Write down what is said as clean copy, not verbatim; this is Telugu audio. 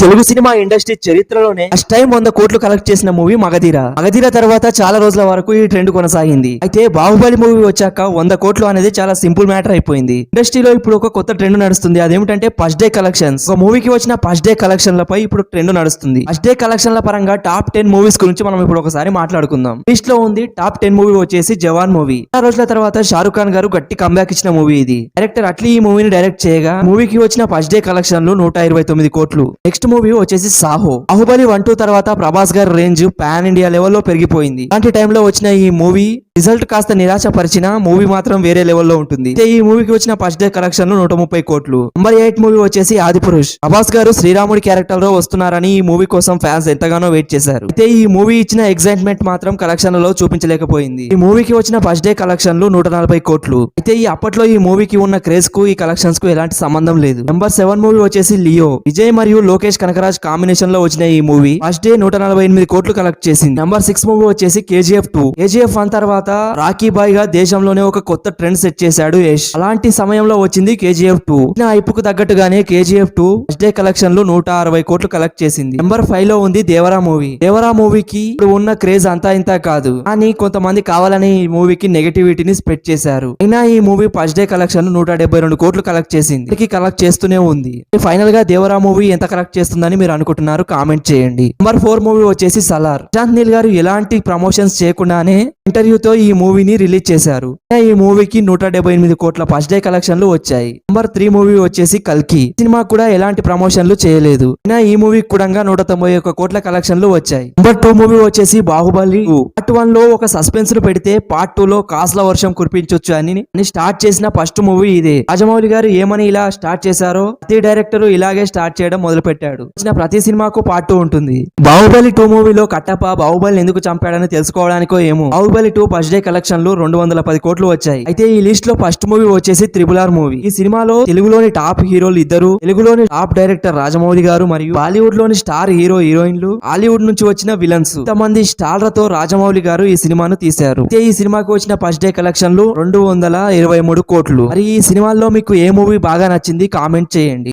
తెలుగు సినిమా ఇండస్ట్రీ చరిత్రలోనే ఫస్ట్ టైం 100 కోట్లు కలెక్ట్ చేసిన మూవీ మగధీర. మగధీర తర్వాత చాలా రోజుల వరకు ఈ ట్రెండ్ కొనసాగింది. అయితే బాహుబలి మూవీ వచ్చాక 100 కోట్లు అనేది చాలా సింపుల్ మ్యాటర్ అయిపోయింది. ఇండస్ట్రీలో ఇప్పుడు ఒక కొత్త ట్రెండ్ నడుస్తుంది. అదేమిటంటే ఫస్ట్ డే కలెక్షన్స్. ఒక మూవీకి వచ్చిన ఫస్ట్ డే కలెక్షన్లపై ఇప్పుడు ట్రెండ్ నడుస్తుంది. ఫస్ట్ డే కలెక్షన్ల పరంగా టాప్ 10 మూవీస్ గురించి మనం ఇప్పుడు ఒకసారి మాట్లాడుకుందాం. లిస్ట్ లో ఉంది టాప్ 10 మూవీ వచ్చేసి జవాన్ మూవీ. చాలా రోజుల తర్వాత షారుఖ్ ఖాన్ గారు గట్టి కంబ్యాక్ ఇచ్చిన మూవీ ఇది. డైరెక్టర్ అట్లీ ఈ మూవీని డైరెక్ట్ చేయగా మూవీకి వచ్చిన ఫస్ట్ డే కలెక్షన్లు 129 కోట్లు. నెక్స్ట్ మూవీ వచ్చేసి సాహో. బాహుబలి 1, 2 తర్వాత ప్రభాస్ గారి రేంజ్ పాన్ ఇండియా లెవెల్లో పెరిగిపోయింది. అలాంటి టైంలో వచ్చిన ఈ మూవీ రిజల్ట్ కాస్త నిరాశపరిచిన మూవీ మాత్రం వేరే లెవెల్లో ఉంటుంది. ఈ మూవీకి వచ్చిన ఫస్ట్ డే కలెక్షన్లు 130 కోట్లు. నంబర్ 8 మూవీ వచ్చేసి ఆదిపురుష్. ప్రభాస్ గారు శ్రీరాముడి క్యారెక్టర్ లో వస్తున్నారని ఈ మూవీ కోసం ఫ్యాన్స్ ఎంతగానో వెయిట్ చేశారు. అయితే ఈ మూవీ ఇచ్చిన ఎగ్జైట్మెంట్ మాత్రం కలెక్షన్లలో చూపించలేకపోయింది. ఈ మూవీకి వచ్చిన ఫస్ట్ డే కలెక్షన్లు 140 కోట్లు. అయితే ఈ అప్పట్లో ఈ మూవీకి ఉన్న క్రేజ్ కు ఈ కలెక్షన్స్ కు ఎలాంటి సంబంధం లేదు. నంబర్ 7 మూవీ వచ్చేసి లియో. విజయ్ మరియు లోకేష్ కనకరాజ్ కాంబినేషన్ లో వచ్చిన ఈ మూవీ ఫస్ట్ డే 148 కోట్లు కలెక్ట్ చేసింది. నంబర్ 6 మూవీ వచ్చేసి KGF 2. KGF 1 తర్వాత రాకీ బాయ్ గా దేశంలోనే ఒక కొత్త ట్రెండ్ సెట్ చేశాడు యష్. అలాంటి సమయంలో వచ్చింది KGF 2. నా ఐపుకు తగ్గట్టుగానే KGF 2 ఫస్ట్ డే కలెక్షన్లు 160 కోట్లు కలెక్ట్ చేసింది. నంబర్ 5 లో ఉంది దేవరా మూవీ. దేవరా మూవీకి ఇప్పుడు ఉన్న క్రేజ్ అంతా ఇంత కాదు, కానీ కొంతమంది కావాలని ఈ మూవీకి నెగటివిటీని స్ప్రెడ్ చేశారు. అయినా ఈ మూవీ ఫస్ట్ డే కలెక్షన్ 172 కోట్లు కలెక్ట్ చేసింది. కలెక్ట్ చేస్తూనే ఉంది. ఫైనల్ గా దేవరా మూవీ ఎంత కలెక్ట్ చేస్తుందని మీరు అనుకుంటున్నారు? కామెంట్ చేయండి. నంబర్ 4 మూవీ వచ్చేసి సలార్. ప్రశాంత్ నీల్ గారు ఎలాంటి ప్రమోషన్స్ చేయకుండానే ఇంటర్వ్యూతో ఈ మూవీని రిలీజ్ చేశారు. ఈ మూవీకి 178 కోట్ల ఫస్ట్ డే కలెక్షన్లు వచ్చాయి. నంబర్ 3 మూవీ వచ్చేసి కల్కి. సినిమా కూడా ఎలాంటి ప్రమోషన్లు చేయలేదు. ఈ మూవీ కూడా 191 కోట్ల కలెక్షన్లు వచ్చాయి. నంబర్ 2 మూవీ వచ్చేసి బాహుబలి 2. పార్ట్ 1 లో ఒక సస్పెన్స్ ను పెడితే పార్ట్ 2 లో కాసుల వర్షం కురిపించొచ్చు అని స్టార్ట్ చేసిన ఫస్ట్ మూవీ ఇదే. రాజమౌళి గారు ఏమని ఇలా స్టార్ట్ చేశారో ప్రతి డైరెక్టర్ ఇలాగే స్టార్ట్ చేయడం మొదలు పెట్టాడు. వచ్చిన ప్రతి సినిమాకు పార్ట్ 2 ఉంటుంది. బాహుబలి 2 మూవీలో కట్టప్ప బాహుబలిని ఎందుకు చంపాడని తెలుసుకోవడానికో ఏమో బాహుబలి 2 ఫస్ట్ డే కలెక్షన్లు 210 కోట్లు వచ్చాయి. అయితే ఈ లిస్ట్ లో ఫస్ట్ మూవీ వచ్చేసి RRR మూవీ. ఈ సినిమాలో తెలుగులోని టాప్ హీరోలు ఇద్దరు, తెలుగులోని టాప్ డైరెక్టర్ రాజమౌళి గారు మరియు బాలీవుడ్ లోని స్టార్ హీరో హీరోయిన్లు, హాలీవుడ్ నుంచి వచ్చిన విలన్స్, ఇంతమంది స్టార్లతో రాజమౌళి గారు ఈ సినిమాను తీశారు. అయితే ఈ సినిమాకి వచ్చిన ఫస్ట్ డే కలెక్షన్లు 223 కోట్లు. మరి ఈ సినిమాల్లో మీకు ఏ మూవీ బాగా నచ్చింది? కామెంట్ చేయండి.